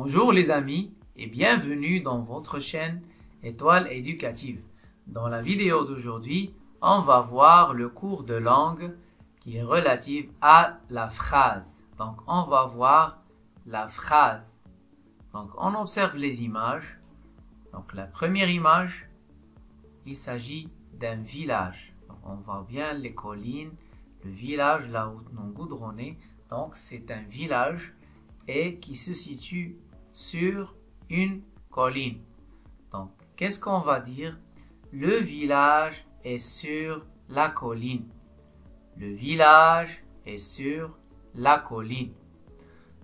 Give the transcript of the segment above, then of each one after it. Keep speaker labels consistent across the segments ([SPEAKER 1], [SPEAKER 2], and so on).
[SPEAKER 1] Bonjour les amis et bienvenue dans votre chaîne Étoile Éducative. Dans la vidéo d'aujourd'hui, on va voir le cours de langue qui est relatif à la phrase. Donc on va voir la phrase. Donc on observe les images. Donc la première image, il s'agit d'un village. Donc, on voit bien les collines, le village, la route non goudronnée. Donc c'est un village et qui se situe sur une colline. Donc, qu'est-ce qu'on va dire? Le village est sur la colline. Le village est sur la colline.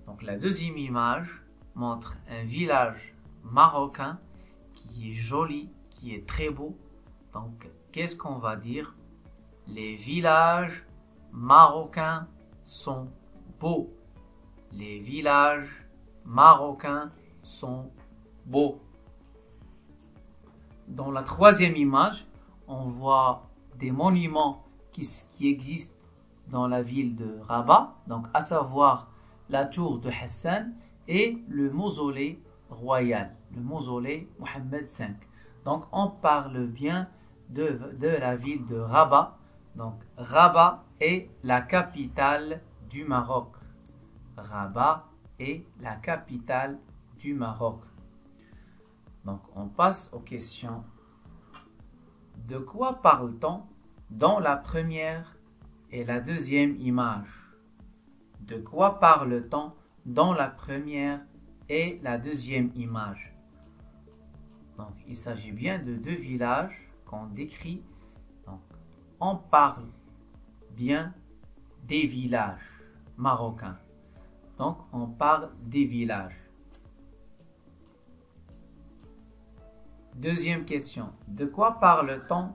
[SPEAKER 1] Donc, la deuxième image montre un village marocain qui est joli, qui est très beau. Donc, qu'est-ce qu'on va dire? Les villages marocains sont beaux. Les villages marocains sont beaux. Dans la troisième image, on voit des monuments qui existent dans la ville de Rabat, donc à savoir la tour de Hassan et le mausolée royal, le mausolée Mohammed V. Donc on parle bien de la ville de Rabat. Donc Rabat est la capitale du Maroc. Rabat est la capitale du Maroc. Donc, on passe aux questions. De quoi parle-t-on dans la première et la deuxième image? De quoi parle-t-on dans la première et la deuxième image? Donc, il s'agit bien de deux villages qu'on décrit. Donc, on parle bien des villages marocains. Donc, on parle des villages. Deuxième question. De quoi parle-t-on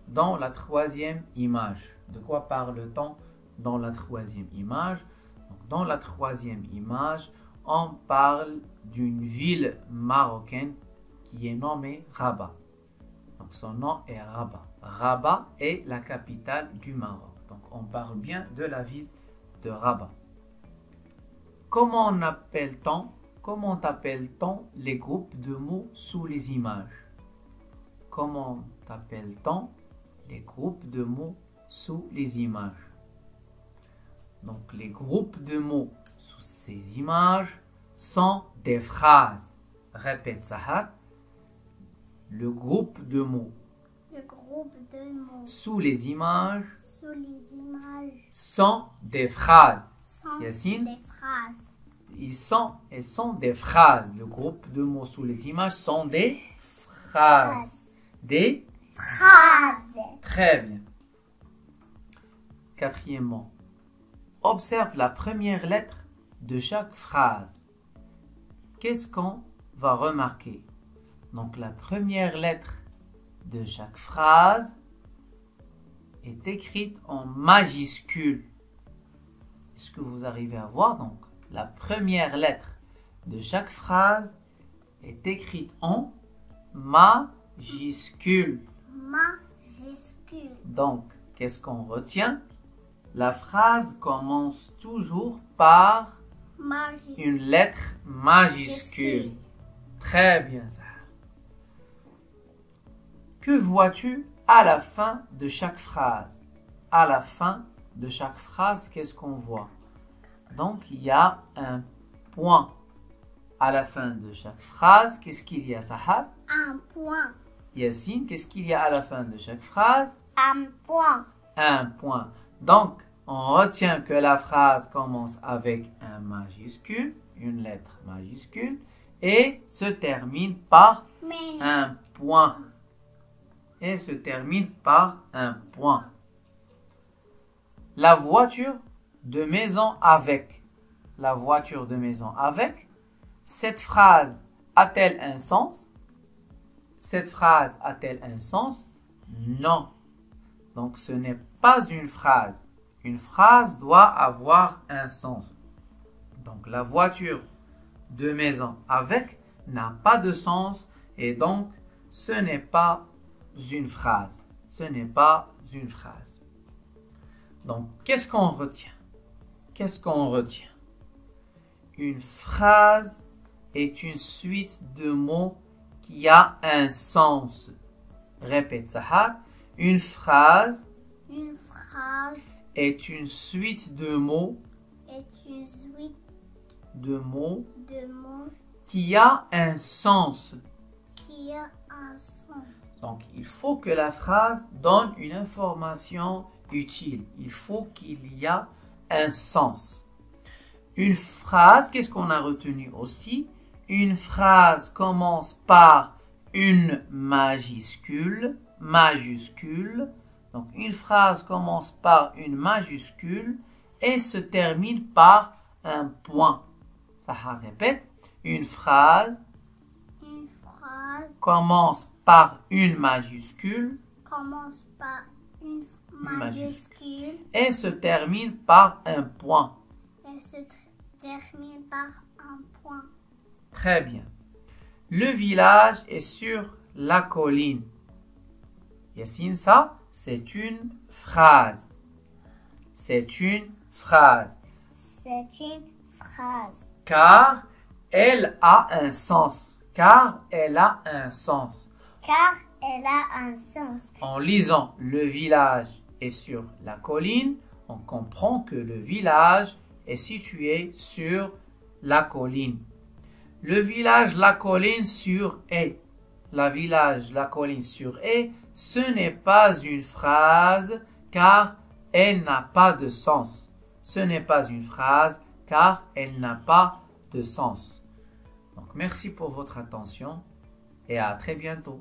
[SPEAKER 1] dans la troisième image? De quoi parle-t-on dans la troisième image? Donc, dans la troisième image, on parle d'une ville marocaine qui est nommée Rabat. Donc, son nom est Rabat. Rabat est la capitale du Maroc. Donc, on parle bien de la ville de Rabat. Comment appelle-t-on les groupes de mots sous les images? Comment appelle-t-on les groupes de mots sous les images? Donc, les groupes de mots sous ces images sont des phrases. Répète, Sahar. Le groupe de mots. Sous les images. Sont des phrases. Yassine? Elles sont des phrases. Le groupe de mots sous les images sont des phrases. Des phrases. Très bien. Quatrièmement, observe la première lettre de chaque phrase. Qu'est-ce qu'on va remarquer? Donc, la première lettre de chaque phrase est écrite en majuscule. Est-ce que vous arrivez à voir? Donc, la première lettre de chaque phrase est écrite en majuscule. Donc, qu'est-ce qu'on retient? La phrase commence toujours par une lettre majuscule. Très bien, ça. Que vois-tu à la fin de chaque phrase? À la fin de chaque phrase, qu'est-ce qu'on voit? Donc, il y a un point. À la fin de chaque phrase, qu'est-ce qu'il y a, Sahar?
[SPEAKER 2] Un point.
[SPEAKER 1] Yassine, qu'est-ce qu'il y a à la fin de chaque phrase?
[SPEAKER 2] Un point.
[SPEAKER 1] Un point. Donc, on retient que la phrase commence avec un majuscule, une lettre majuscule, et se termine par un point. Et se termine par un point. La voiture de maison avec. La voiture de maison avec. Cette phrase a-t-elle un sens? Cette phrase a-t-elle un sens? Non. Donc ce n'est pas une phrase. Une phrase doit avoir un sens. Donc la voiture de maison avec n'a pas de sens et donc ce n'est pas une phrase. Ce n'est pas une phrase. Donc qu'est-ce qu'on retient? Qu'est-ce qu'on retient? Une phrase est une suite de mots qui a un sens. Répète, Sahar. Une phrase est une suite de mots qui a un sens. Donc, il faut que la phrase donne une information utile. Il faut qu'il y ait un sens. Une phrase, qu'est-ce qu'on a retenu aussi? Une phrase commence par une majuscule. Donc, une phrase commence par une majuscule et se termine par un point. Ça répète. Une phrase commence par une majuscule et se termine par un point. Très bien. Le village est sur la colline. Yassine, ça, c'est une phrase. Car elle a un sens. En lisant le village est sur la colline, on comprend que le village est situé sur la colline. Le village, la colline sur est. La colline sur est, ce n'est pas une phrase car elle n'a pas de sens. Donc, merci pour votre attention et à très bientôt.